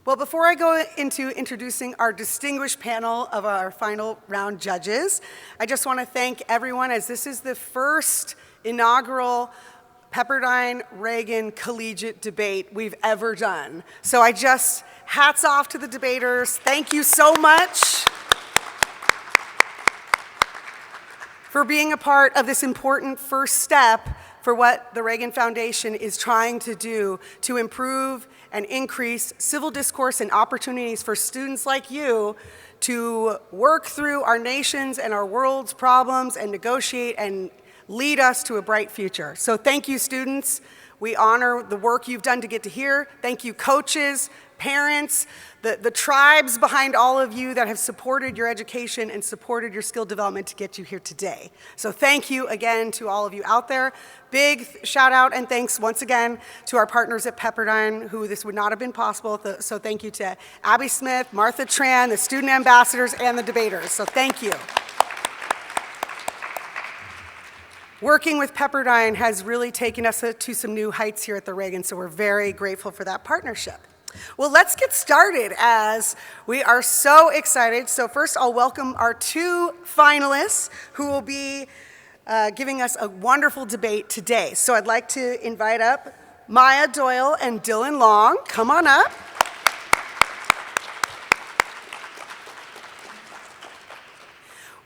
Well, before I go into introducing our distinguished panel of our final round judges, I just want to thank everyone, as this is the first inaugural Pepperdine-Reagan collegiate debate we've ever done. So hats off to the debaters. Thank you so much for being a part of this important first step for what the Reagan Foundation is trying to do to improve and increase civil discourse and opportunities for students like you to work through our nation's and our world's problems and negotiate and lead us to a bright future. So thank you, students. We honor the work you've done to get to here. Thank you, coaches, parents, the tribes behind all of you that have supported your education and supported your skill development to get you here today. So thank you again to all of you out there. Big shout out and thanks once again to our partners at Pepperdine, who this would not have been possible. So thank you to Abby Smith, Martha Tran, the student ambassadors, and the debaters. So thank you. Working with Pepperdine has really taken us to some new heights here at the Reagan, so we're very grateful for that partnership. Well, let's get started as we are so excited. So first, I'll welcome our two finalists who will be giving us a wonderful debate today. So I'd like to invite up Maya Doyle and Dylan Long. Come on up.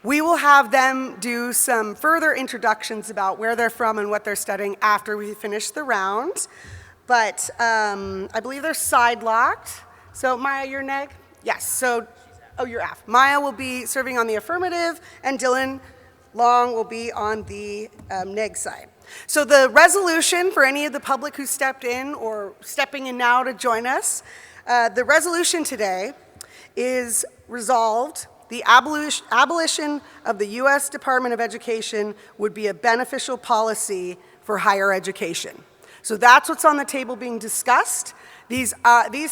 We will have them do some further introductions about where they're from and what they're studying after we finish the round. But I believe they're side-locked. So Maya, you're neg? Yes, so, oh, you're F. Maya will be serving on the affirmative, and Dylan Long will be on the neg side. So the resolution for any of the public who stepped in or stepping in now to join us, the resolution today is resolved. The abolition of the U.S. Department of Education would be a beneficial policy for higher education. So that's what's on the table being discussed. These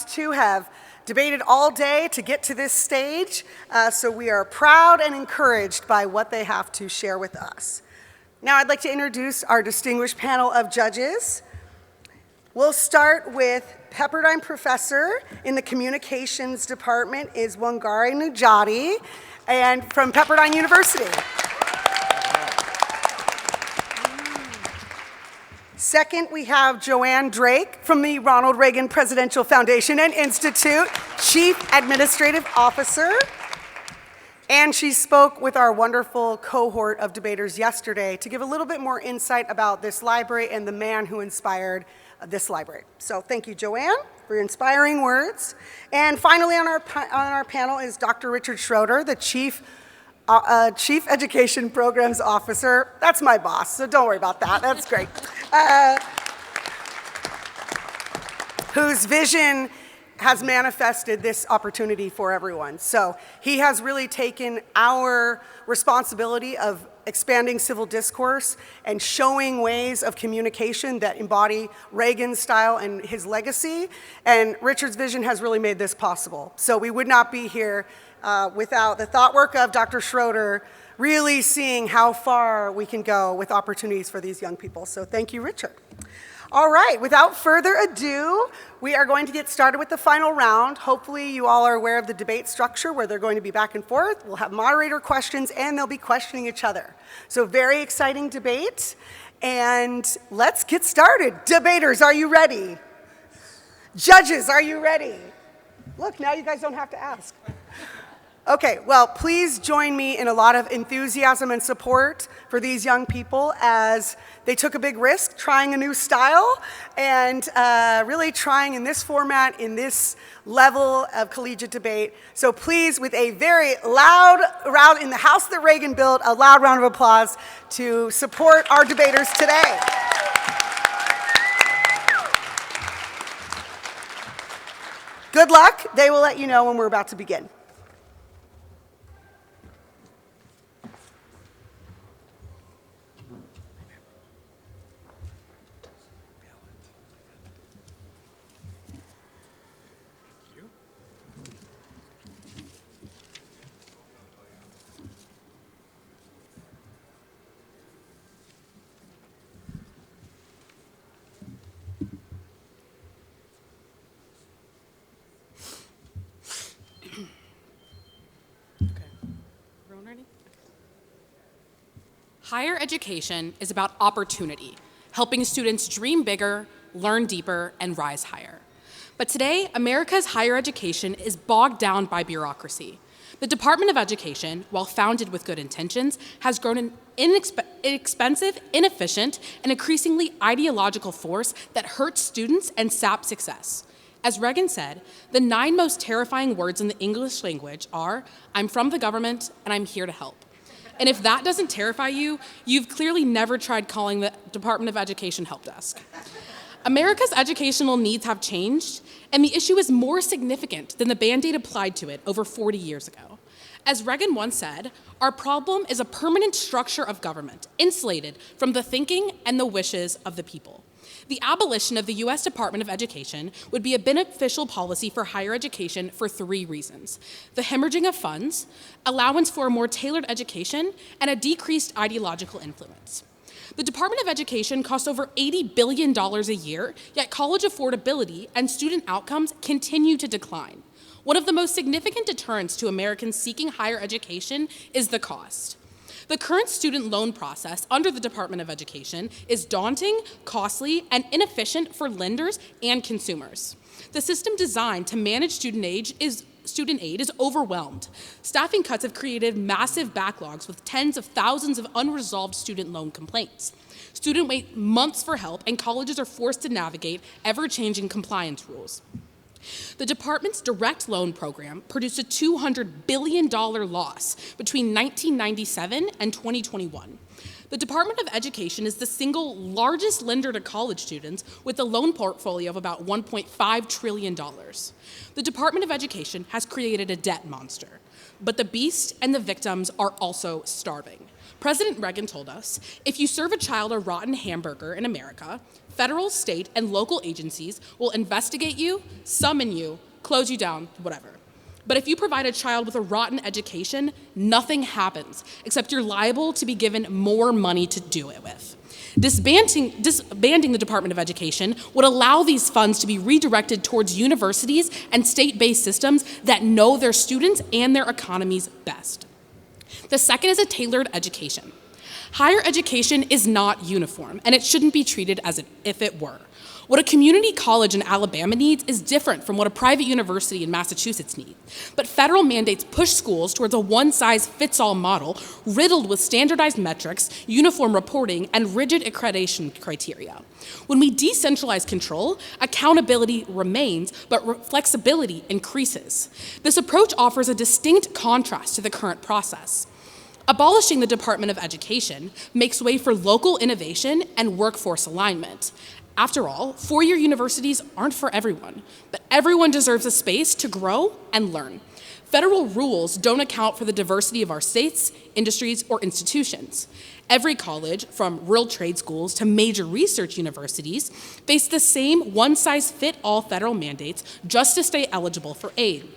two have debated all day to get to this stage, so we are proud and encouraged by what they have to share with us. Now I'd like to introduce our distinguished panel of judges. We'll start with Pepperdine professor in the communications department is Wangari Nujati, and from Pepperdine University. Second, we have Joanne Drake from the Ronald Reagan Presidential Foundation and Institute, Chief Administrative Officer. And she spoke with our wonderful cohort of debaters yesterday to give a little bit more insight about this library and the man who inspired this library. So thank you, Joanne, for your inspiring words. And finally on our panel is Dr. Richard Schroeder, the Chief Education Programs Officer. That's my boss, so don't worry about that. That's great. Whose vision has manifested this opportunity for everyone. So he has really taken our responsibility of expanding civil discourse and showing ways of communication that embody Reagan's style and his legacy. And Richard's vision has really made this possible. So we would not be here without the thought work of Dr. Schroeder really seeing how far we can go with opportunities for these young people. So thank you, Richard. All right, without further ado, we are going to get started with the final round. Hopefully you all are aware of the debate structure where they're going to be back and forth. We'll have moderator questions and they'll be questioning each other. So very exciting debate, and let's get started. Debaters, are you ready? Judges, are you ready? Look, now you guys don't have to ask. Okay, well, please join me in a lot of enthusiasm and support for these young people as they took a big risk trying a new style and really trying in this format, in this level of collegiate debate. So please, with a very loud round in the house that Reagan built, a loud round of applause to support our debaters today. Good luck. They will let you know when we're about to begin. Higher education is about opportunity, helping students dream bigger, learn deeper, and rise higher. But today, America's higher education is bogged down by bureaucracy. The Department of Education, while founded with good intentions, has grown an inexpensive, inefficient, and increasingly ideological force that hurts students and saps success. As Reagan said, the 9 most terrifying words in the English language are, "I'm from the government and I'm here to help." And if that doesn't terrify you, you've clearly never tried calling the Department of Education help desk. America's educational needs have changed, and the issue is more significant than the Band-Aid applied to it over 40 years ago. As Reagan once said, our problem is a permanent structure of government, insulated from the thinking and the wishes of the people. The abolition of the U.S. Department of Education would be a beneficial policy for higher education for 3 reasons: the hemorrhaging of funds, allowance for a more tailored education, and a decreased ideological influence. The Department of Education costs over $80 billion a year, yet college affordability and student outcomes continue to decline. One of the most significant deterrents to Americans seeking higher education is the cost. The current student loan process under the Department of Education is daunting, costly, and inefficient for lenders and consumers. The system designed to manage student aid is overwhelmed. Staffing cuts have created massive backlogs with tens of thousands of unresolved student loan complaints. Students wait months for help, and colleges are forced to navigate ever-changing compliance rules. The department's direct loan program produced a $200 billion loss between 1997 and 2021. The Department of Education is the single largest lender to college students with a loan portfolio of about $1.5 trillion. The Department of Education has created a debt monster, but the beast and the victims are also starving. President Reagan told us, if you serve a child a rotten hamburger in America, federal, state, and local agencies will investigate you, summon you, close you down, whatever. But if you provide a child with a rotten education, nothing happens, except you're liable to be given more money to do it with. Disbanding the Department of Education would allow these funds to be redirected towards universities and state-based systems that know their students and their economies best. The second is a tailored education. Higher education is not uniform, and it shouldn't be treated as if it were. What a community college in Alabama needs is different from what a private university in Massachusetts needs. But federal mandates push schools towards a one-size-fits-all model riddled with standardized metrics, uniform reporting, and rigid accreditation criteria. When we decentralize control, accountability remains, but flexibility increases. This approach offers a distinct contrast to the current process. Abolishing the Department of Education makes way for local innovation and workforce alignment. After all, 4-year universities aren't for everyone, but everyone deserves a space to grow and learn. Federal rules don't account for the diversity of our states, industries, or institutions. Every college, from rural trade schools to major research universities, face the same one-size-fits-all federal mandates just to stay eligible for aid.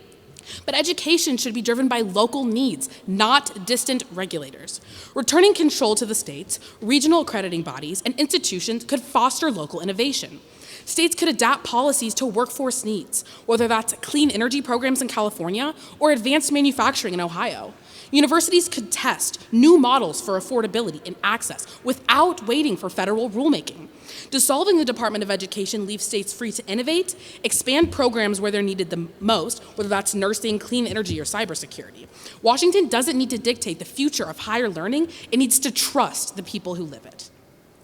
But education should be driven by local needs, not distant regulators. Returning control to the states, regional accrediting bodies, and institutions could foster local innovation. States could adapt policies to workforce needs, whether that's clean energy programs in California or advanced manufacturing in Ohio. Universities could test new models for affordability and access without waiting for federal rulemaking. Dissolving the Department of Education leaves states free to innovate, expand programs where they're needed the most, whether that's nursing, clean energy, or cybersecurity. Washington doesn't need to dictate the future of higher learning, it needs to trust the people who live it.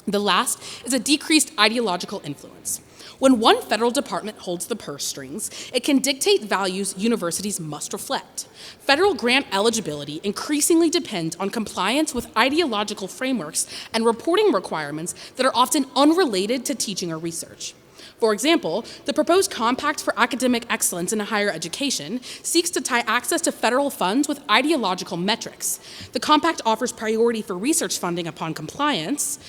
The last is a decreased ideological influence. When one federal department holds the purse strings, it can dictate values universities must reflect. Federal grant eligibility increasingly depends on compliance with ideological frameworks and reporting requirements that are often unrelated to teaching or research. For example, the proposed Compact for Academic Excellence in Higher Education seeks to tie access to federal funds with ideological metrics. The Compact offers priority for research funding upon compliance,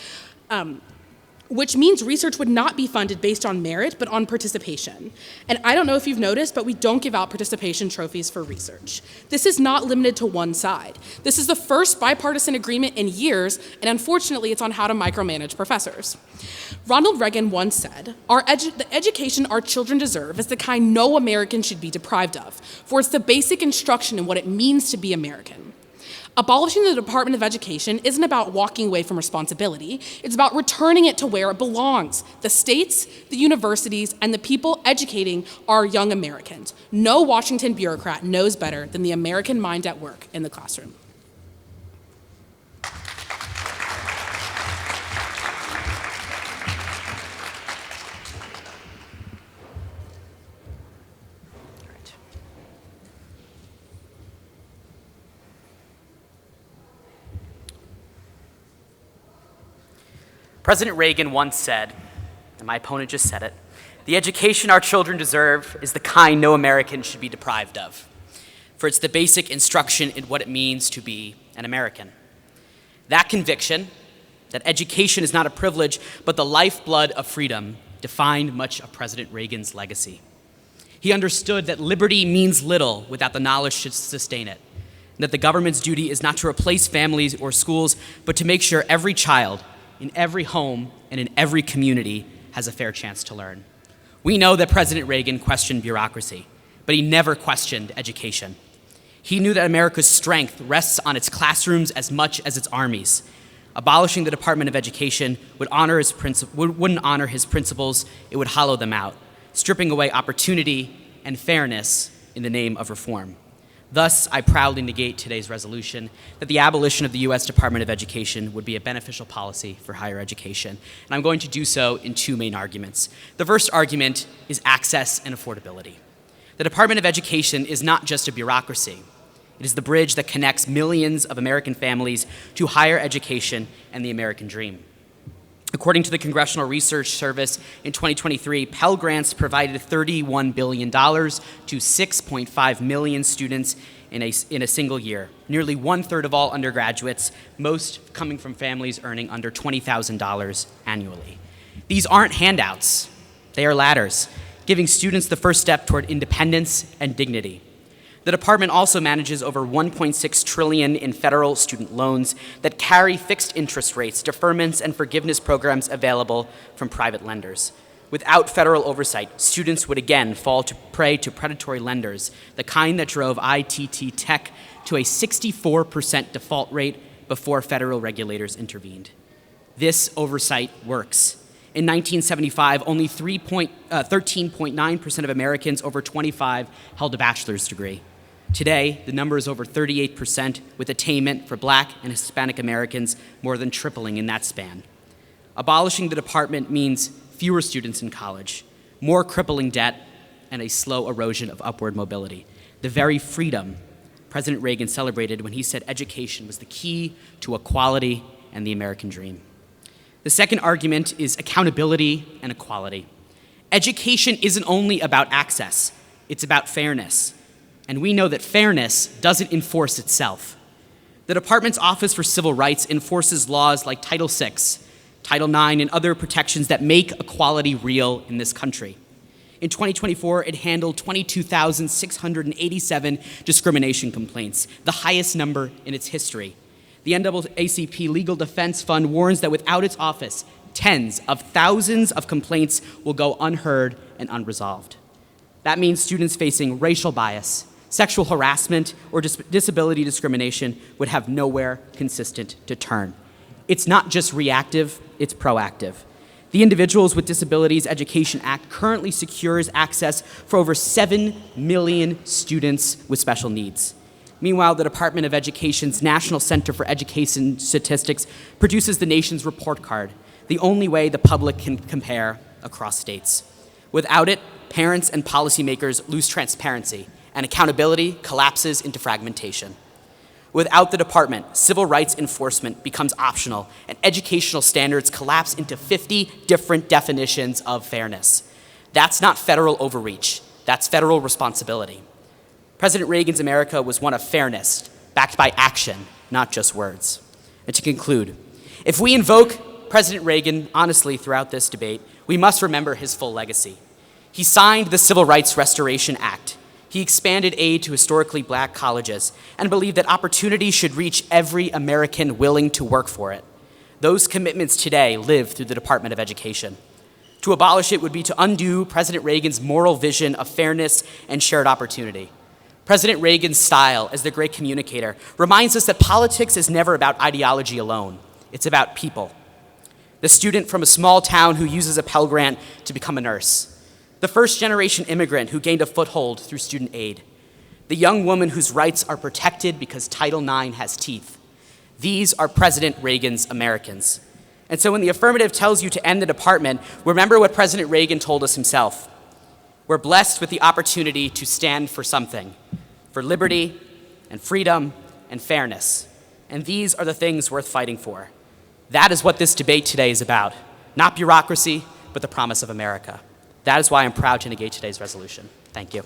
which means research would not be funded based on merit, but on participation. And I don't know if you've noticed, but we don't give out participation trophies for research. This is not limited to one side. This is the first bipartisan agreement in years, and unfortunately, it's on how to micromanage professors. Ronald Reagan once said, the education our children deserve is the kind no American should be deprived of, for it's the basic instruction in what it means to be American. Abolishing the Department of Education isn't about walking away from responsibility. It's about returning it to where it belongs: the states, the universities, and the people educating our young Americans. No Washington bureaucrat knows better than the American mind at work in the classroom. President Reagan once said, and my opponent just said it, "The education our children deserve is the kind no American should be deprived of, for it's the basic instruction in what it means to be an American." That conviction, that education is not a privilege but the lifeblood of freedom, defined much of President Reagan's legacy. He understood that liberty means little without the knowledge to sustain it, and that the government's duty is not to replace families or schools, but to make sure every child in every home and in every community has a fair chance to learn. We know that President Reagan questioned bureaucracy, but he never questioned education. He knew that America's strength rests on its classrooms as much as its armies. Abolishing the Department of Education wouldn't honor his principles, it would hollow them out, stripping away opportunity and fairness in the name of reform. Thus, I proudly negate today's resolution that the abolition of the U.S. Department of Education would be a beneficial policy for higher education. And I'm going to do so in two main arguments. The first argument is access and affordability. The Department of Education is not just a bureaucracy. It is the bridge that connects millions of American families to higher education and the American dream. According to the Congressional Research Service, in 2023, Pell Grants provided $31 billion to 6.5 million students in a single year, nearly 1/3 of all undergraduates, most coming from families earning under $20,000 annually. These aren't handouts, they are ladders, giving students the first step toward independence and dignity. The department also manages over $1.6 trillion in federal student loans that carry fixed interest rates, deferments, and forgiveness programs available from private lenders. Without federal oversight, students would again fall prey to predatory lenders, the kind that drove ITT Tech to a 64% default rate before federal regulators intervened. This oversight works. In 1975, only 13.9% of Americans over 25 held a bachelor's degree. Today, the number is over 38%, with attainment for Black and Hispanic Americans more than tripling in that span. Abolishing the department means fewer students in college, more crippling debt, and a slow erosion of upward mobility. The very freedom President Reagan celebrated when he said education was the key to equality and the American dream. The second argument is accountability and equality. Education isn't only about access, it's about fairness. And we know that fairness doesn't enforce itself. The department's Office for Civil Rights enforces laws like Title VI, Title IX, and other protections that make equality real in this country. In 2024, it handled 22,687 discrimination complaints, the highest number in its history. The NAACP Legal Defense Fund warns that without its office, tens of thousands of complaints will go unheard and unresolved. That means students facing racial bias, sexual harassment, or disability discrimination would have nowhere consistent to turn. It's not just reactive, it's proactive. The Individuals with Disabilities Education Act currently secures access for over 7 million students with special needs. Meanwhile, the Department of Education's National Center for Education Statistics produces the nation's report card, the only way the public can compare across states. Without it, parents and policymakers lose transparency, and accountability collapses into fragmentation. Without the department, civil rights enforcement becomes optional, and educational standards collapse into 50 different definitions of fairness. That's not federal overreach, that's federal responsibility. President Reagan's America was one of fairness, backed by action, not just words. And to conclude, if we invoke President Reagan honestly throughout this debate, we must remember his full legacy. He signed the Civil Rights Restoration Act. He expanded aid to historically Black colleges and believed that opportunity should reach every American willing to work for it. Those commitments today live through the Department of Education. To abolish it would be to undo President Reagan's moral vision of fairness and shared opportunity. President Reagan's style as the great communicator reminds us that politics is never about ideology alone. It's about people. The student from a small town who uses a Pell Grant to become a nurse. The first-generation immigrant who gained a foothold through student aid. The young woman whose rights are protected because Title IX has teeth. These are President Reagan's Americans. And so when the affirmative tells you to end the department, remember what President Reagan told us himself. We're blessed with the opportunity to stand for something, for liberty and freedom and fairness. And these are the things worth fighting for. That is what this debate today is about. Not bureaucracy, but the promise of America. That is why I'm proud to negate today's resolution. Thank you.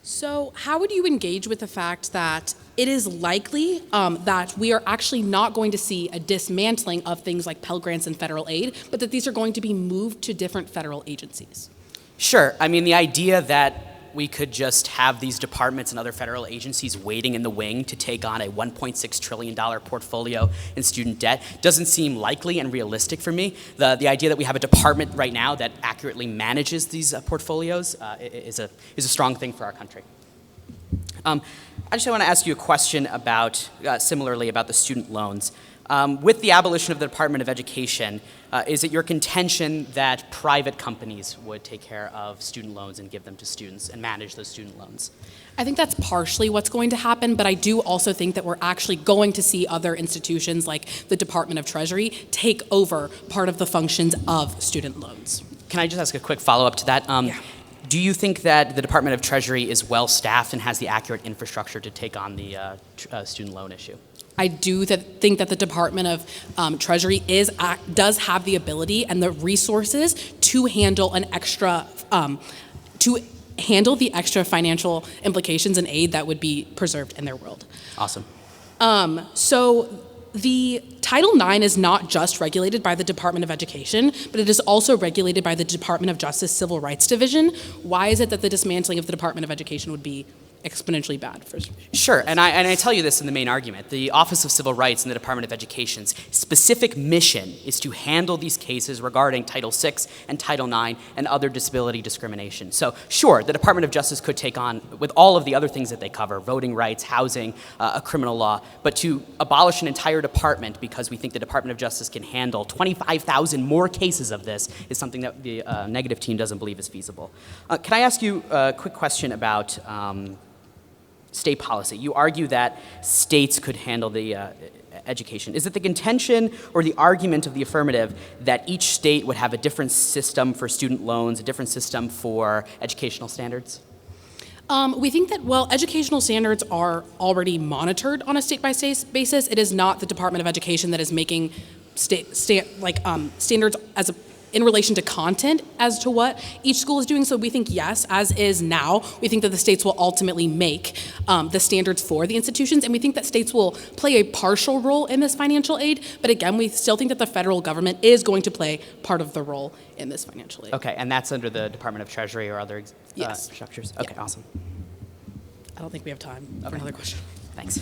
So how would you engage with the fact that it is likely that we are actually not going to see a dismantling of things like Pell Grants and federal aid, but that these are going to be moved to different federal agencies? Sure. I mean, the idea that we could just have these departments and other federal agencies waiting in the wing to take on a $1.6 trillion portfolio in student debt doesn't seem likely and realistic for me. The idea that we have a department right now that accurately manages these portfolios is a strong thing for our country. I just want to ask you a question about, similarly, about the student loans. With the abolition of the Department of Education, is it your contention that private companies would take care of student loans and give them to students and manage those student loans? I think that's partially what's going to happen, but I do also think that we're actually going to see other institutions like the Department of Treasury take over part of the functions of student loans. Can I just ask a quick follow-up to that? Yeah. Do you think that the Department of Treasury is well-staffed and has the accurate infrastructure to take on the student loan issue? I do think that the Department of Treasury does have the ability and the resources to handle the extra financial implications and aid that would be preserved in their world. Awesome. So the Title IX is not just regulated by the Department of Education, but it is also regulated by the Department of Justice Civil Rights Division. Why is it that the dismantling of the Department of Education would be exponentially bad for? Sure, and I tell you this in the main argument. The Office of Civil Rights in the Department of Education's specific mission is to handle these cases regarding Title VI and Title IX and other disability discrimination. So sure, the Department of Justice could take on, with all of the other things that they cover, voting rights, housing, a criminal law, but to abolish an entire department because we think the Department of Justice can handle 25,000 more cases of this is something that the negative team doesn't believe is feasible. Can I ask you a quick question about state policy? You argue that states could handle the education. Is it the contention or the argument of the affirmative that each state would have a different system for student loans, a different system for educational standards? We think that, well, educational standards are already monitored on a state-by-state basis. It is not the Department of Education that is making standards as in relation to content as to what each school is doing. So we think, yes, as is now, we think that the states will ultimately make the standards for the institutions, and we think that states will play a partial role in this financial aid, but again, we still think that the federal government is going to play part of the role in this financial aid. Okay, and that's under the Department of Treasury or other Yes. structures? Okay, Yeah. Awesome. I don't think we have time for another question. Thanks.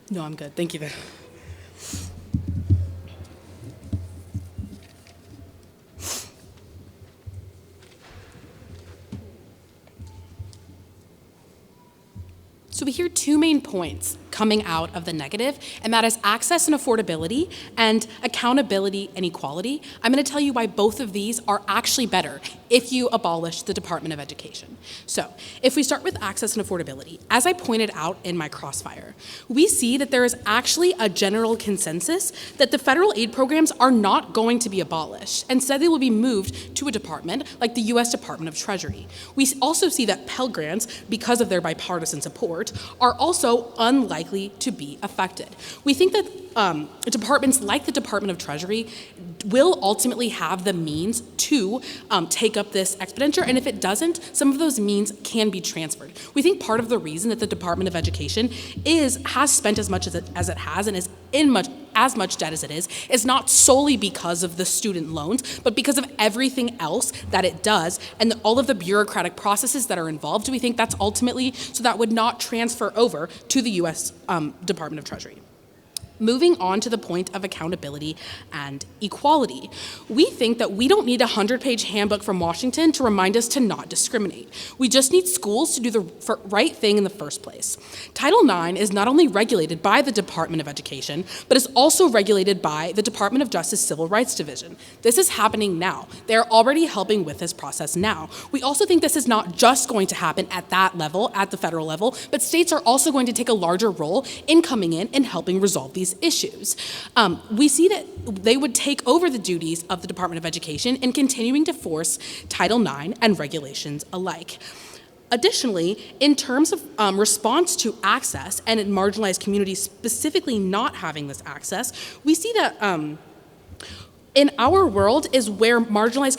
No, I'm good. Thank you. So we hear two main points coming out of the negative, and that is access and affordability and accountability and equality. I'm going to tell you why both of these are actually better if you abolish the Department of Education. So if we start with access and affordability, as I pointed out in my crossfire, we see that there is actually a general consensus that the federal aid programs are not going to be abolished. Instead, they will be moved to a department like the U.S. Department of Treasury. We also see that Pell Grants, because of their bipartisan support, are also unlikely to be affected. We think that departments like the Department of Treasury will ultimately have the means to take up this expenditure, and if it doesn't, some of those means can be transferred. We think part of the reason that the Department of Education has spent as much as it has and is in as much debt as it is not solely because of the student loans, but because of everything else that it does and all of the bureaucratic processes that are involved. We think that's ultimately so that would not transfer over to the U.S. Department of Treasury. Moving on to the point of accountability and equality. We think that we don't need a 100-page handbook from Washington to remind us to not discriminate. We just need schools to do the right thing in the first place. Title IX is not only regulated by the Department of Education, but is also regulated by the Department of Justice Civil Rights Division. This is happening now. They're already helping with this process now. We also think this is not just going to happen at that level, at the federal level, but states are also going to take a larger role in coming in and helping resolve these issues. We see that they would take over the duties of the Department of Education in continuing to force Title IX and regulations alike. Additionally, in terms of response to access and in marginalized communities specifically not having this access, we see that in our world is where marginalized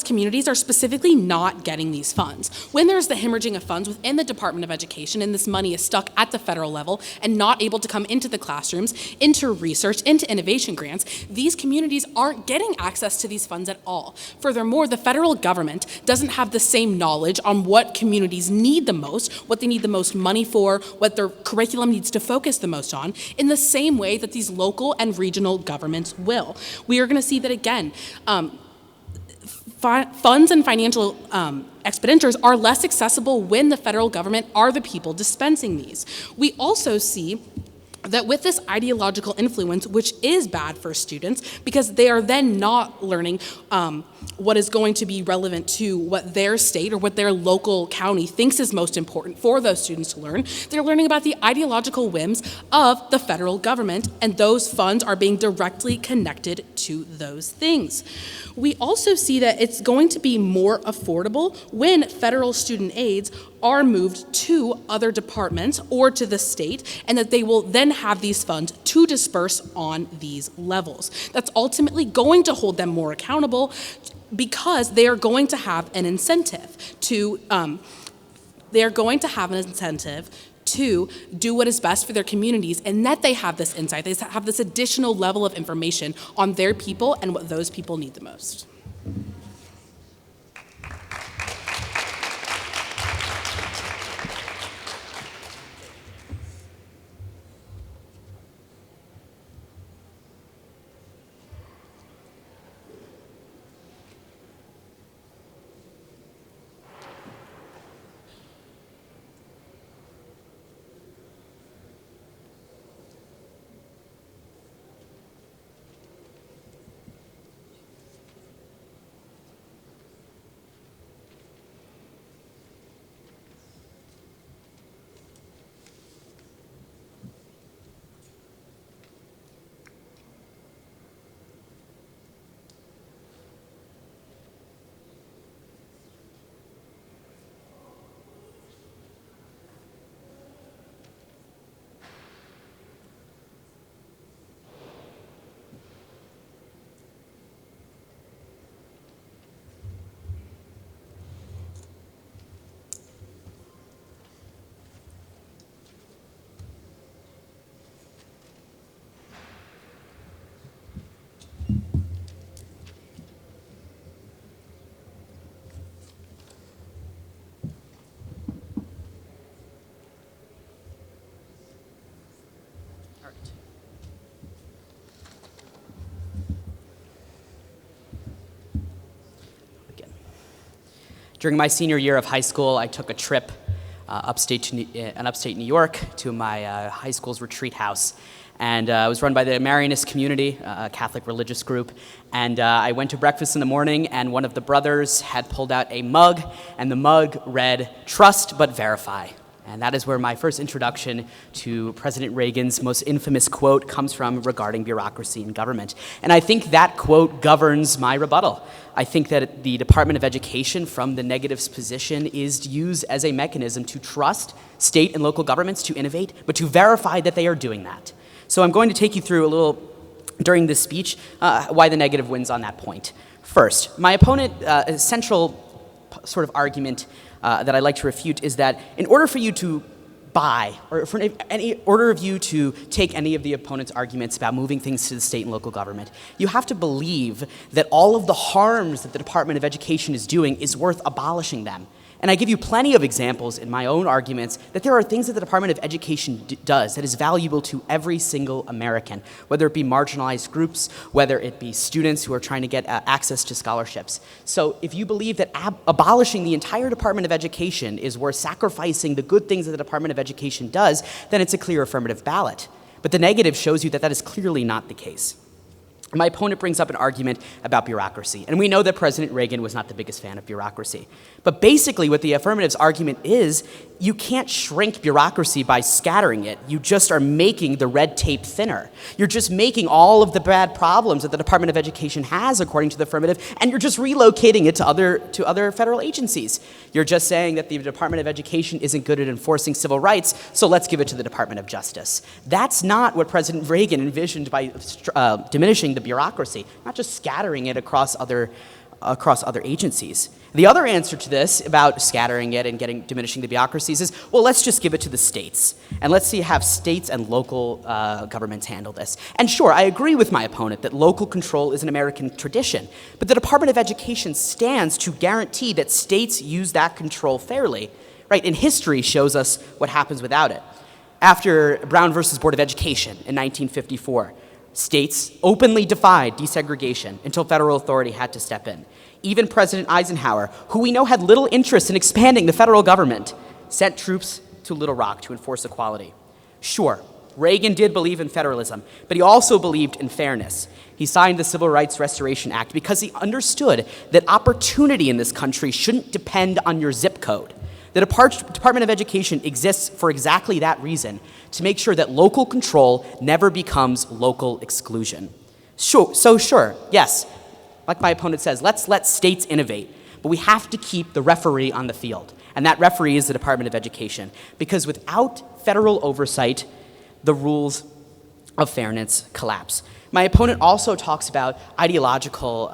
communities are specifically not getting these funds. When there's the hemorrhaging of funds within the Department of Education and this money is stuck at the federal level and not able to come into the classrooms, into research, into innovation grants, these communities aren't getting access to these funds at all. Furthermore, the federal government doesn't have the same knowledge on what communities need the most, what they need the most money for, what their curriculum needs to focus the most on, in the same way that these local and regional governments will. We are going to see that again. Funds and financial expenditures are less accessible when the federal government are the people dispensing these. We also see that with this ideological influence, which is bad for students because they are then not learning what is going to be relevant to what their state or what their local county thinks is most important for those students to learn. They're learning about the ideological whims of the federal government, and those funds are being directly connected to those things. We also see that it's going to be more affordable when federal student aids are moved to other departments or to the state, and that they will then have these funds to disperse on these levels. That's ultimately going to hold them more accountable because they are going to have an incentive to do what is best for their communities, and that they have this insight, they have this additional level of information on their people and what those people need the most. During my senior year of high school, I took a trip upstate New York to my high school's retreat house. And it was run by the Marianist community, a Catholic religious group. And I went to breakfast in the morning, and one of the brothers had pulled out a mug, and the mug read, "Trust but verify." And that is where my first introduction to President Reagan's most infamous quote comes from regarding bureaucracy in government. And I think that quote governs my rebuttal. I think that the Department of Education, from the negative's position, is used as a mechanism to trust state and local governments to innovate, but to verify that they are doing that. So I'm going to take you through a little, during this speech, why the negative wins on that point. First, my opponent's central sort of argument that I'd like to refute is that in order for you to buy, or for any order of you to take any of the opponent's arguments about moving things to the state and local government, you have to believe that all of the harms that the Department of Education is doing is worth abolishing them. And I give you plenty of examples in my own arguments that there are things that the Department of Education does that is valuable to every single American, whether it be marginalized groups, whether it be students who are trying to get access to scholarships. So if you believe that abolishing the entire Department of Education is worth sacrificing the good things that the Department of Education does, then it's a clear affirmative ballot. But the negative shows you that that is clearly not the case. My opponent brings up an argument about bureaucracy, and we know that President Reagan was not the biggest fan of bureaucracy. But basically what the affirmative's argument is, you can't shrink bureaucracy by scattering it. You just are making the red tape thinner. You're just making all of the bad problems that the Department of Education has, according to the affirmative, and you're just relocating it to other federal agencies. You're just saying that the Department of Education isn't good at enforcing civil rights, so let's give it to the Department of Justice. That's not what President Reagan envisioned by diminishing the bureaucracy, not just scattering it across other agencies. The other answer to this about scattering it and diminishing the bureaucracies is, well, let's just give it to the states, and let's have states and local governments handle this. And sure, I agree with my opponent that local control is an American tradition, but the Department of Education stands to guarantee that states use that control fairly, right? And history shows us what happens without it. After Brown versus Board of Education in 1954, states openly defied desegregation until federal authority had to step in. Even President Eisenhower, who we know had little interest in expanding the federal government, sent troops to Little Rock to enforce equality. Sure, Reagan did believe in federalism, but he also believed in fairness. He signed the Civil Rights Restoration Act because he understood that opportunity in this country shouldn't depend on your zip code. The Department of Education exists for exactly that reason, to make sure that local control never becomes local exclusion. Sure, yes, like my opponent says, let's let states innovate, but we have to keep the referee on the field, and that referee is the Department of Education, because without federal oversight, the rules of fairness collapse. My opponent also talks about ideological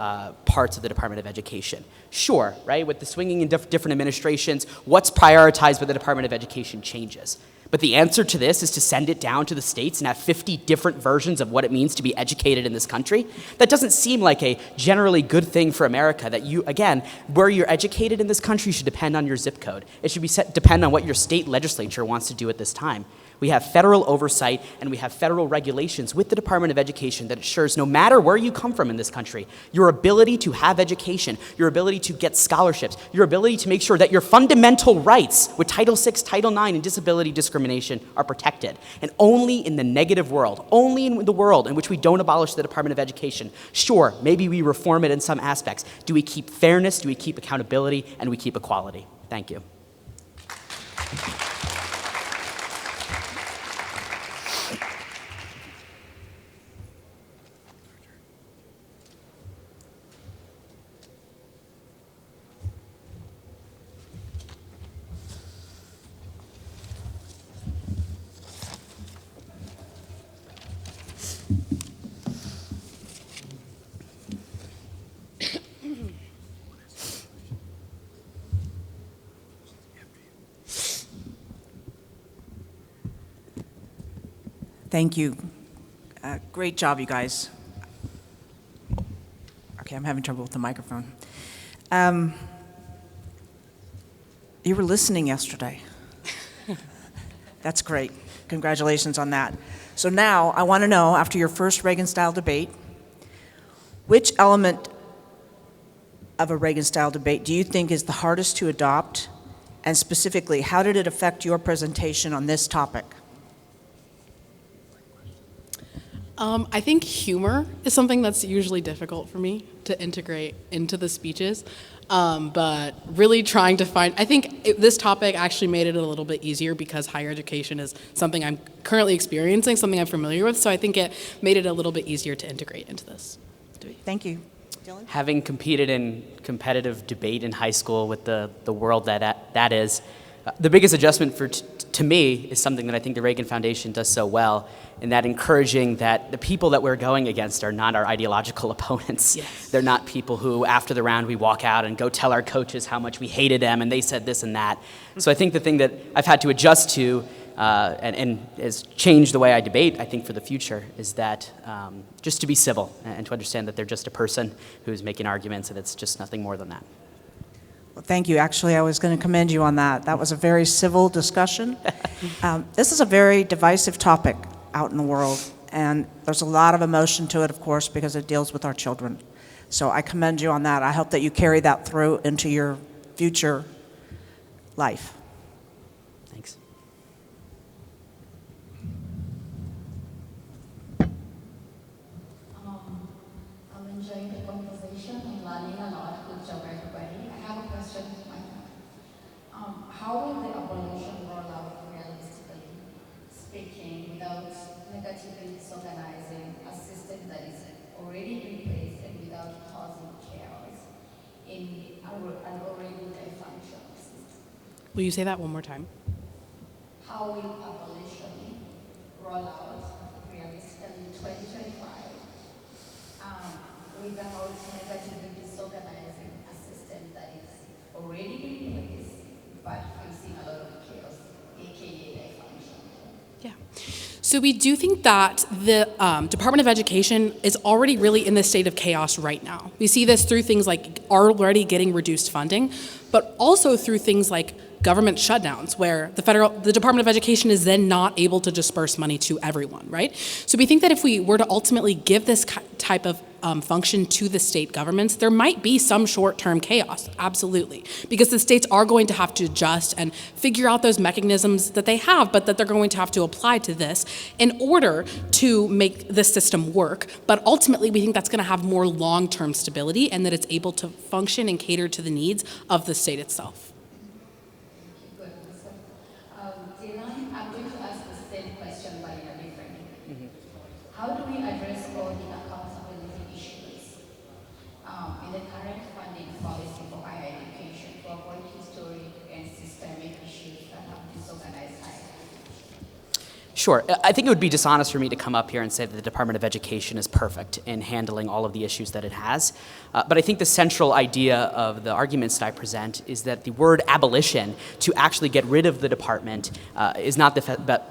parts of the Department of Education. Sure, right, with the swinging in different administrations, what's prioritized by the Department of Education changes. But the answer to this is to send it down to the states and have 50 different versions of what it means to be educated in this country. That doesn't seem like a generally good thing for America, that you, again, where you're educated in this country should depend on your zip code. It should depend on what your state legislature wants to do at this time. We have federal oversight and we have federal regulations with the Department of Education that assures no matter where you come from in this country, your ability to have education, your ability to get scholarships, your ability to make sure that your fundamental rights with Title VI, Title IX, and disability discrimination are protected. And only in the negative world, only in the world in which we don't abolish the Department of Education, sure, maybe we reform it in some aspects, do we keep fairness, do we keep accountability, and we keep equality. Thank you. Thank you. Great job, you guys. Okay, I'm having trouble with the microphone. You were listening yesterday. That's great. Congratulations on that. So now I want to know, after your first Reagan-style debate, which element of a Reagan-style debate do you think is the hardest to adopt? And specifically, how did it affect your presentation on this topic? I think humor is something that's usually difficult for me to integrate into the speeches, but really trying to find, I think this topic actually made it a little bit easier because higher education is something I'm currently experiencing, something I'm familiar with, so I think it made it a little bit easier to integrate into this. Thank you. Dylan? Having competed in competitive debate in high school with the world that is, the biggest adjustment to me is something that I think the Reagan Foundation does so well, in that encouraging that the people that we're going against are not our ideological opponents. Yes. They're not people who, after the round, we walk out and go tell our coaches how much we hated them and they said this and that. So I think the thing that I've had to adjust to and has changed the way I debate, I think, for the future, is that just to be civil and to understand that they're just a person who's making arguments and it's just nothing more than that. Well, thank you. Actually, I was going to commend you on that. That was a very civil discussion. This is a very divisive topic out in the world, and there's a lot of emotion to it, of course, because it deals with our children. So I commend you on that. I hope that you carry that through into your future life. Thanks. I'm enjoying the conversation. I'm learning a lot. Good job, everybody. I have a question. How will the abolition roll out realistically speaking without negatively disorganizing a system that is already in place and without causing chaos in an already dysfunctional system? Will you say that one more time? How will abolition roll out realistically in 2025 without negatively disorganizing a system that is already in place but facing a lot of chaos, aka dysfunction? Yeah. So we do think that the Department of Education is already really in this state of chaos right now. We see this through things like already getting reduced funding, but also through things like government shutdowns where the Department of Education is then not able to disperse money to everyone, right? So we think that if we were to ultimately give this type of function to the state governments, there might be some short-term chaos, absolutely, because the states are going to have to adjust and figure out those mechanisms that they have, but that they're going to have to apply to this in order to make the system work. But ultimately, we think that's going to have more long-term stability and that it's able to function and cater to the needs of the state itself. Good. So, Dylan, I'm going to ask the same question but in a different way. How do we address all the accountability issues in the current funding policy for higher education to avoid historic and systemic issues that have disorganized higher education? Sure. I think it would be dishonest for me to come up here and say that the Department of Education is perfect in handling all of the issues that it has. But I think the central idea of the arguments that I present is that the word abolition, to actually get rid of the department, is not the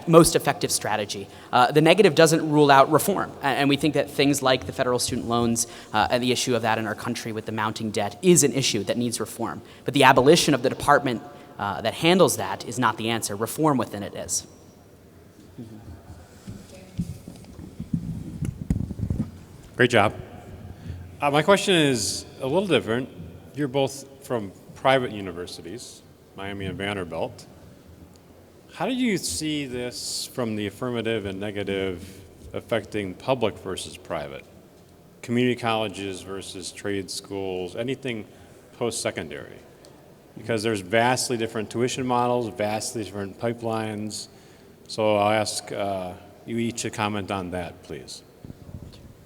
most effective strategy. The negative doesn't rule out reform. And we think that things like the federal student loans and the issue of that in our country with the mounting debt is an issue that needs reform. But the abolition of the department that handles that is not the answer. Reform within it is. Great job. My question is a little different. You're both from private universities, Miami and Vanderbilt. How do you see this from the affirmative and negative affecting public versus private? Community colleges versus trade schools, anything post-secondary? Because there's vastly different tuition models, vastly different pipelines. So I'll ask you each to comment on that, please.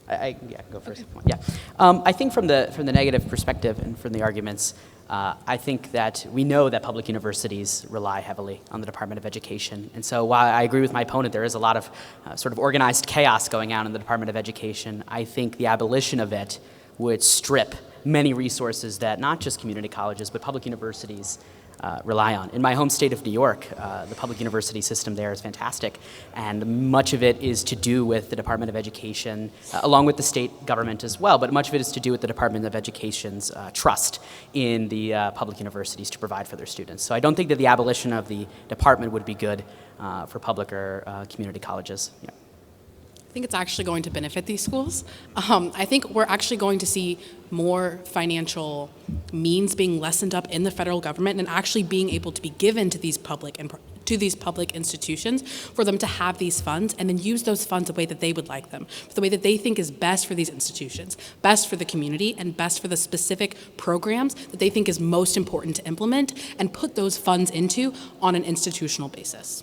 Yeah, go first. Yeah, I think from the negative perspective and from the arguments, I think that we know that public universities rely heavily on the Department of Education. And so while I agree with my opponent, there is a lot of sort of organized chaos going on in the Department of Education, I think the abolition of it would strip many resources that not just community colleges, but public universities rely on. In my home state of New York, the public university system there is fantastic, and much of it is to do with the Department of Education, along with the state government as well, but much of it is to do with the Department of Education's trust in the public universities to provide for their students. So I don't think that the abolition of the department would be good for public or community colleges. Yeah. I think it's actually going to benefit these schools. I think we're actually going to see more financial means being lessened up in the federal government and actually being able to be given to these public institutions for them to have these funds and then use those funds the way that they would like them, the way that they think is best for these institutions, best for the community, and best for the specific programs that they think is most important to implement and put those funds into on an institutional basis.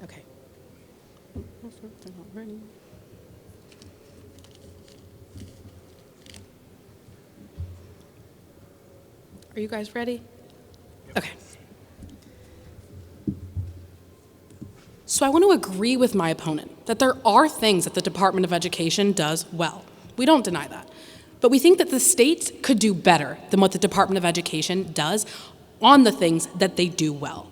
Okay. They're not ready. Are you guys ready? Okay. So I want to agree with my opponent that there are things that the Department of Education does well. We don't deny that. But we think that the states could do better than what the Department of Education does on the things that they do well.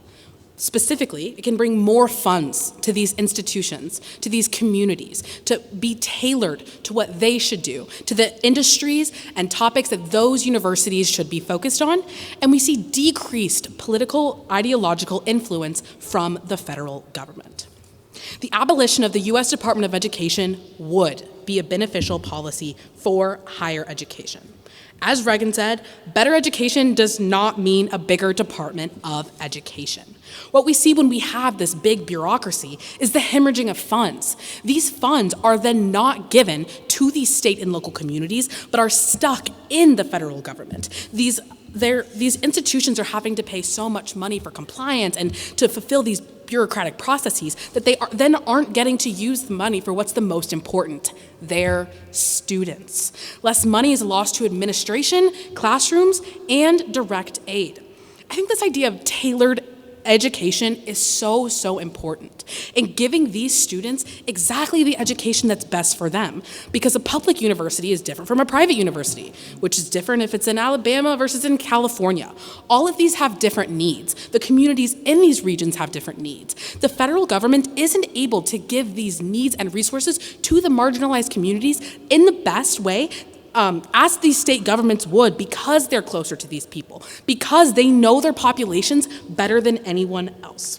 Specifically, it can bring more funds to these institutions, to these communities, to be tailored to what they should do, to the industries and topics that those universities should be focused on, and we see decreased political, ideological influence from the federal government. The abolition of the U.S. Department of Education would be a beneficial policy for higher education. As Reagan said, better education does not mean a bigger Department of Education. What we see when we have this big bureaucracy is the hemorrhaging of funds. These funds are then not given to these state and local communities, but are stuck in the federal government. These institutions are having to pay so much money for compliance and to fulfill these bureaucratic processes that they then aren't getting to use the money for what's the most important, their students. Less money is lost to administration, classrooms, and direct aid. I think this idea of tailored education is so, so important in giving these students exactly the education that's best for them. Because a public university is different from a private university, which is different if it's in Alabama versus in California. All of these have different needs. The communities in these regions have different needs. The federal government isn't able to give these needs and resources to the marginalized communities in the best way as these state governments would, because they're closer to these people, because they know their populations better than anyone else.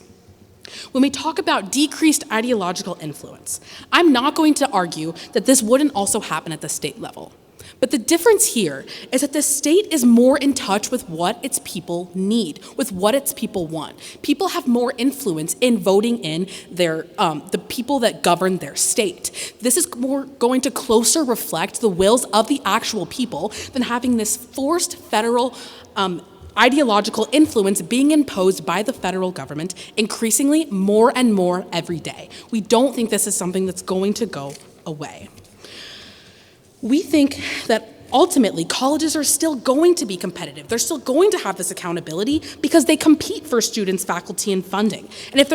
When we talk about decreased ideological influence, I'm not going to argue that this wouldn't also happen at the state level. But the difference here is that the state is more in touch with what its people need, with what its people want. People have more influence in voting in the people that govern their state. This is more going to closer reflect the wills of the actual people than having this forced federal ideological influence being imposed by the federal government increasingly more and more every day. We don't think this is something that's going to go away. We think that ultimately colleges are still going to be competitive. They're still going to have this accountability because they compete for students, faculty, and funding. And if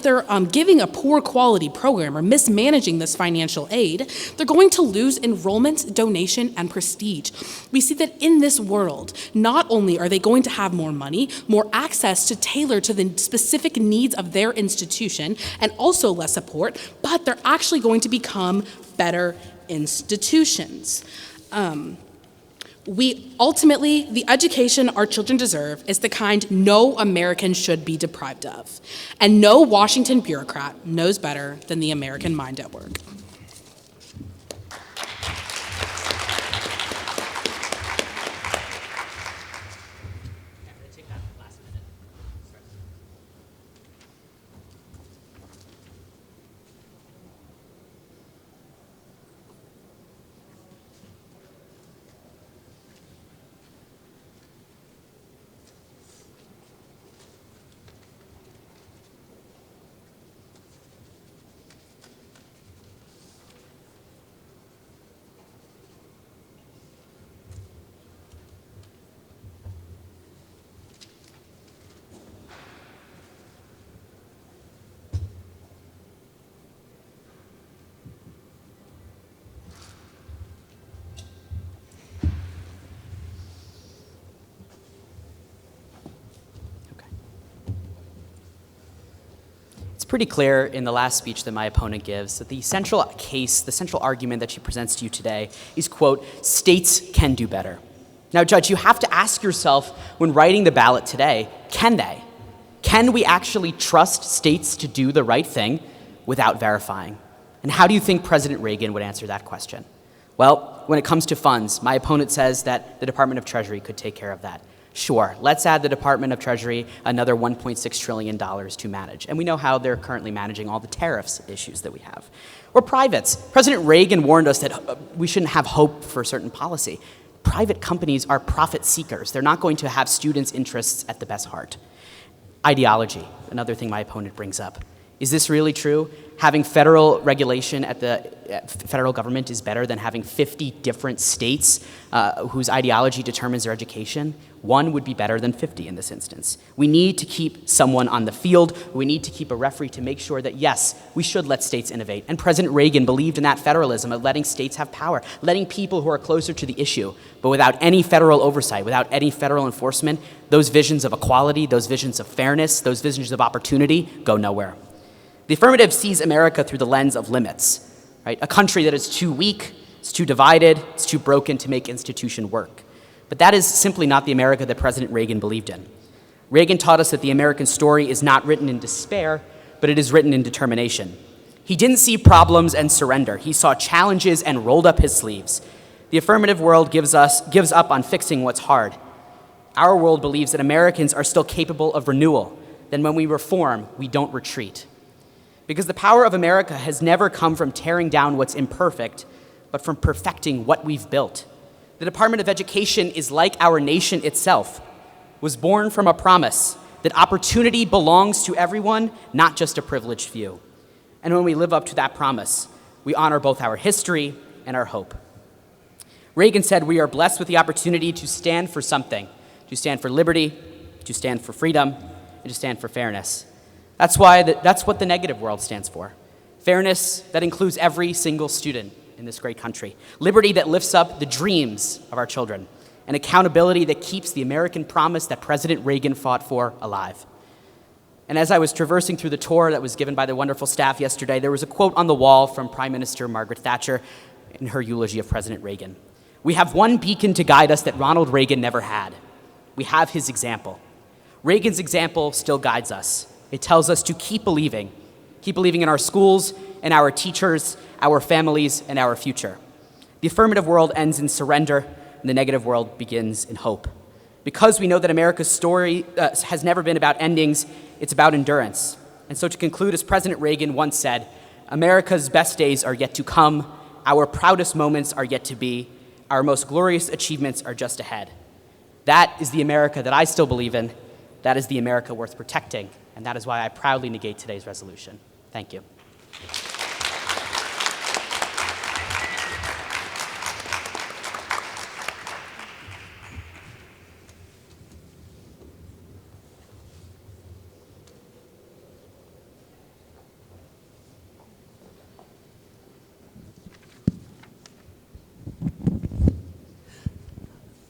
they're giving a poor quality program or mismanaging this financial aid, they're going to lose enrollment, donation, and prestige. We see that in this world, not only are they going to have more money, more access to tailor to the specific needs of their institution, and also less support, but they're actually going to become better institutions. The education our children deserve is the kind no American should be deprived of. And no Washington bureaucrat knows better than the American mind at work. It's pretty clear in the last speech that my opponent gives that the central case, the central argument that she presents to you today is, quote, states can do better. Now, Judge, you have to ask yourself when writing the ballot today, can they? Can we actually trust states to do the right thing without verifying? And how do you think President Reagan would answer that question? Well, when it comes to funds, my opponent says that the Department of Treasury could take care of that. Sure, let's add the Department of Treasury another $1.6 trillion to manage. And we know how they're currently managing all the tariffs issues that we have. Or privates. President Reagan warned us that we shouldn't have hope for certain policy. Private companies are profit seekers. They're not going to have students' interests at the best heart. Ideology, another thing my opponent brings up. Is this really true? Having federal regulation at the federal government is better than having 50 different states whose ideology determines their education? One would be better than 50 in this instance. We need to keep someone on the field. We need to keep a referee to make sure that, yes, we should let states innovate. And President Reagan believed in that federalism of letting states have power, letting people who are closer to the issue. But without any federal oversight, without any federal enforcement, those visions of equality, those visions of fairness, those visions of opportunity go nowhere. The affirmative sees America through the lens of limits, right? A country that is too weak, it's too divided, it's too broken to make institution work. But that is simply not the America that President Reagan believed in. Reagan taught us that the American story is not written in despair, but it is written in determination. He didn't see problems and surrender. He saw challenges and rolled up his sleeves. The affirmative world gives up on fixing what's hard. Our world believes that Americans are still capable of renewal. Then when we reform, we don't retreat. Because the power of America has never come from tearing down what's imperfect, but from perfecting what we've built. The Department of Education is like our nation itself, was born from a promise that opportunity belongs to everyone, not just a privileged few. And when we live up to that promise, we honor both our history and our hope. Reagan said we are blessed with the opportunity to stand for something, to stand for liberty, to stand for freedom, and to stand for fairness. That's what the negative world stands for. Fairness that includes every single student in this great country. Liberty that lifts up the dreams of our children. And accountability that keeps the American promise that President Reagan fought for alive. And as I was traversing through the tour that was given by the wonderful staff yesterday, there was a quote on the wall from Prime Minister Margaret Thatcher in her eulogy of President Reagan. "We have one beacon to guide us that Ronald Reagan never had. We have his example." Reagan's example still guides us. It tells us to keep believing in our schools and our teachers, our families, and our future. The affirmative world ends in surrender, and the negative world begins in hope. Because we know that America's story has never been about endings, it's about endurance. And so to conclude, as President Reagan once said, America's best days are yet to come, our proudest moments are yet to be, our most glorious achievements are just ahead. That is the America that I still believe in. That is the America worth protecting, and that is why I proudly negate today's resolution. Thank you.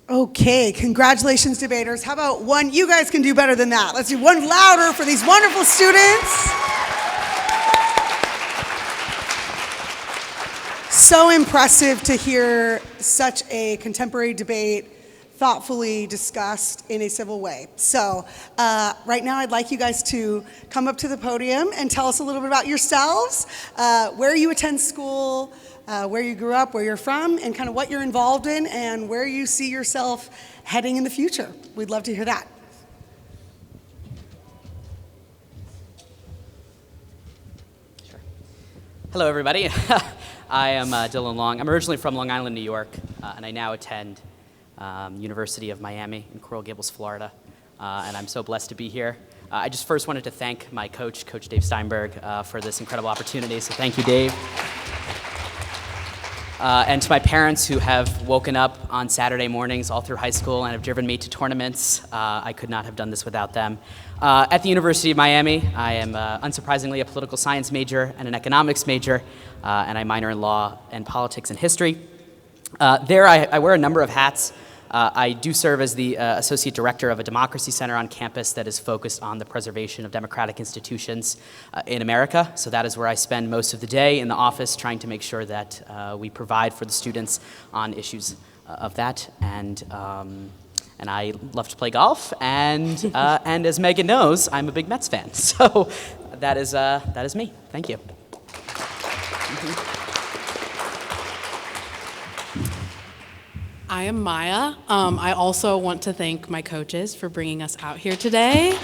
Okay, congratulations, debaters. How about one? You guys can do better than that. Let's do one louder for these wonderful students. So impressive to hear such a contemporary debate thoughtfully discussed in a civil way. So right now I'd like you guys to come up to the podium and tell us a little bit about yourselves, where you attend school, where you grew up, where you're from, and kind of what you're involved in and where you see yourself heading in the future. We'd love to hear that. Sure. Hello, everybody. I am Dylan Long. I'm originally from Long Island, New York, and I now attend University of Miami in Coral Gables, Florida, and I'm so blessed to be here. I just first wanted to thank my coach, Coach Dave Steinberg, for this incredible opportunity, so thank you, Dave. And to my parents who have woken up on Saturday mornings all through high school and have driven me to tournaments, I could not have done this without them. At the University of Miami, I am unsurprisingly a political science major and an economics major, and I minor in law and politics and history. There I wear a number of hats. I do serve as the Associate Director of a democracy center on campus that is focused on the preservation of democratic institutions in America. So that is where I spend most of the day in the office trying to make sure that we provide for the students on issues of that. And I love to play golf. And as Megan knows, I'm a big Mets fan. So that is me. Thank you. I am Maya. I also want to thank my coaches for bringing us out here today.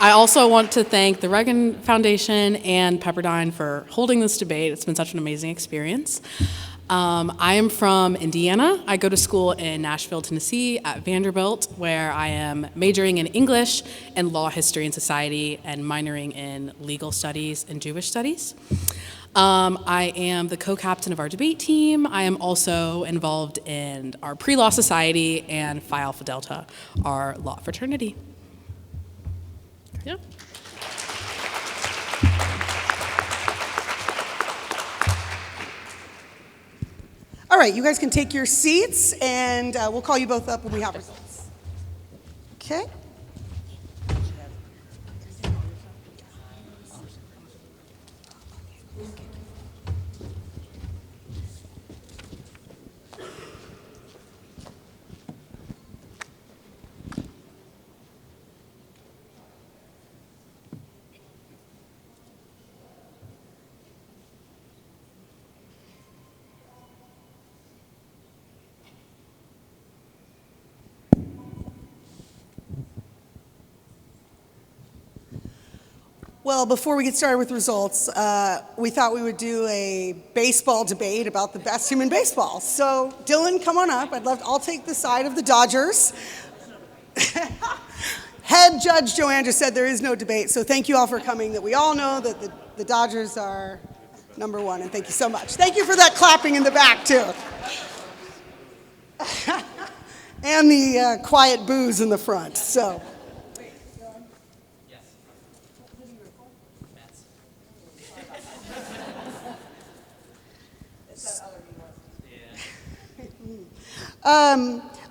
I also want to thank the Reagan Foundation and Pepperdine for holding this debate. It's been such an amazing experience. I am from Indiana. I go to school in Nashville, Tennessee at Vanderbilt, where I am majoring in English and law, history, and society, and minoring in legal studies and Jewish studies. I am the co-captain of our debate team. I am also involved in our pre-law society and Phi Alpha Delta, our law fraternity. Yeah. All right, you guys can take your seats, and we'll call you both up when we have results. Okay. Well, before we get started with results, we thought we would do a baseball debate about the best team in baseball. So, Dylan, come on up. I'll take the side of the Dodgers. Head Judge Joanne just said there is no debate, so thank you all for coming, that we all know that the Dodgers are number one, and thank you so much. Thank you for that clapping in the back, too. and the quiet boos in the front. So.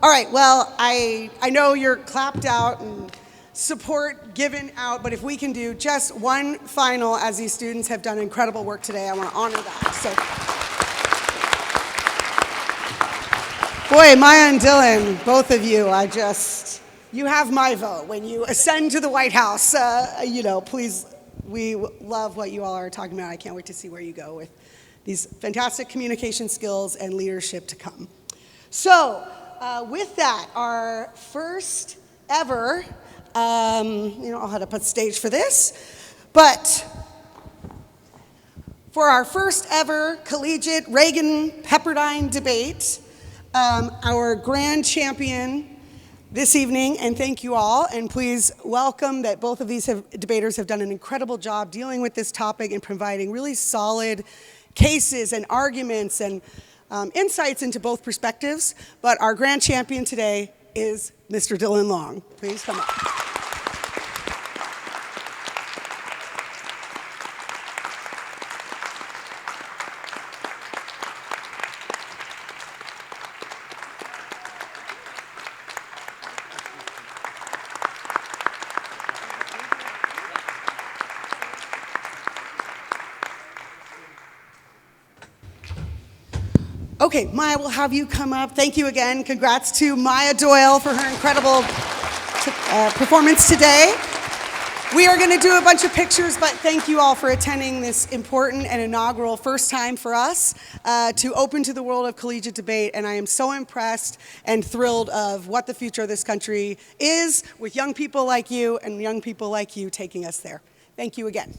All right, well, I know you're clapped out and support given out, but if we can do just one final, as these students have done incredible work today, I want to honor that. So, boy, Maya and Dylan, both of you, you have my vote. When you ascend to the White House, please, we love what you all are talking about. I can't wait to see where you go with these fantastic communication skills and leadership to come. So, with that, our first ever, I'll have to put stage for this, but for our first ever collegiate Reagan-Pepperdine debate, our grand champion this evening, and thank you all, and please welcome that both of these debaters have done an incredible job dealing with this topic and providing really solid cases and arguments and insights into both perspectives, but our grand champion today is Mr. Dylan Long. Please come up. Okay, Maya, we'll have you come up. Thank you again. Congrats to Maya Doyle for her incredible performance today. We are going to do a bunch of pictures, but thank you all for attending this important and inaugural first time for us to open to the world of collegiate debate. And I am so impressed and thrilled of what the future of this country is with young people like you and young people like you taking us there. Thank you again.